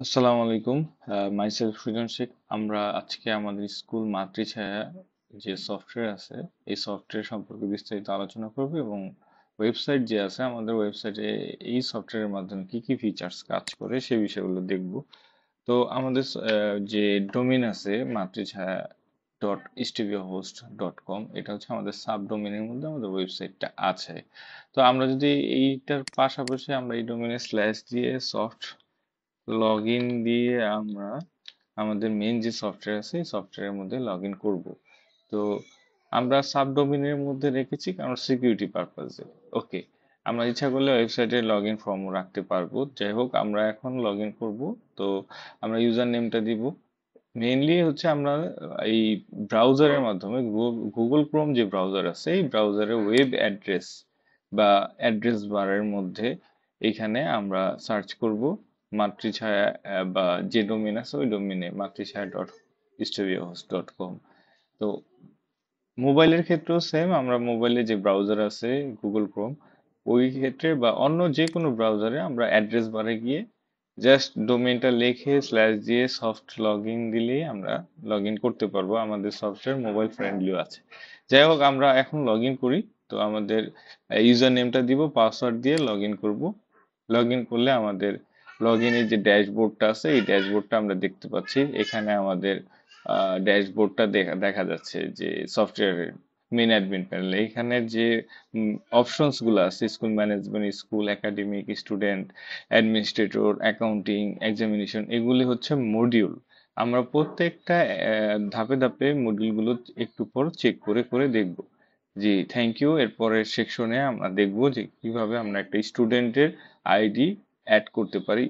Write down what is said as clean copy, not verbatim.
আসসালামু আলাইকুম। মাইসেলফ সুজন শেখ। আমরা আজকে আমাদের স্কুল মাতৃছায়া যে সফটওয়্যার আছে এই সফটওয়্যার সম্পর্কে বিস্তারিত আলোচনা করব এবং ওয়েবসাইট যে আছে আমাদের ওয়েবসাইটে এই সফটওয়্যারের মাধ্যমে কি কি ফিচার্স কাজ করে সে বিষয়গুলো দেখব। তো আমাদের যে ডোমেইন আছে মাতৃছায়া .studiohost.com, এটা হচ্ছে আমাদের সাব ডোমেইনের মধ্যে আমাদের ওয়েবসাইটটা আছে। তো আমরা যদি এইটার পাশাপাশি আমরা এই ডোমেইনে স্ল্যাশ দিয়ে সফট লগ ইন দিয়ে আমরা আমাদের মেন যে সফটওয়্যার আছে এই সফটওয়্যারের মধ্যে লগ ইন করবো। তো আমরা সাবডোমেইনের মধ্যে রেখেছি কারণ সিকিউরিটি পারপাসে। ওকে, আমরা ইচ্ছা করলে ওয়েবসাইটে লগ ইন ফর্মও রাখতে পারবো। যাই হোক, আমরা এখন লগ ইন করবো। তো আমরা ইউজার নেমটা দিব। মেইনলি হচ্ছে আমরা এই ব্রাউজারের মাধ্যমে গুগল ক্রোম যে ব্রাউজার আছে এই ব্রাউজারের ওয়েব অ্যাড্রেস বা অ্যাড্রেস বারের মধ্যে এখানে আমরা সার্চ করব মাতৃছায়া, বা যে ডোমেন আছে ওই ডোমেনে matrixhaya.studiohost.com। তো মোবাইলের ক্ষেত্রেও সেম, আমরা মোবাইলে যে ব্রাউজার আছে গুগল ক্রোম ওই ক্ষেত্রে বা অন্য যে কোনো ব্রাউজারে আমরা অ্যাড্রেস বারে গিয়ে জাস্ট ডোমেইনটা লিখে স্ল্যাশ দিয়ে সফট লগ ইন দিলেই আমরা লগ ইন করতে পারবো। আমাদের সফটওয়্যার মোবাইল ফ্রেন্ডলিও আছে। যাই হোক, আমরা এখন লগ ইন করি। তো আমাদের ইউজার নেমটা দিব, পাসওয়ার্ড দিয়ে লগ ইন করবো। লগ ইন করলে আমাদের লগ ইনের যে ড্যাশবোর্ডটা আছে এই ড্যাশবোর্ডটা আমরা দেখতে পাচ্ছি। এখানে আমাদের ড্যাশবোর্ডটা দেখা দেখা যাচ্ছে যে সফটওয়্যারের মেন অ্যাডমিন প্যানেল। এখানে যে অপশনস গুলো আছে school management, school academic, student, administrator, accounting, examination, এগুলি হচ্ছে মডিউল। আমরা প্রত্যেকটা ধাপে ধাপে মডিউলগুলো একটু পর চেক করে করে দেখব। জি, থ্যাংক ইউ। এরপরের সেকশনে আমরা দেখব যে কিভাবে আমরা একটা স্টুডেন্টের আইডি অ্যাড করতে পারি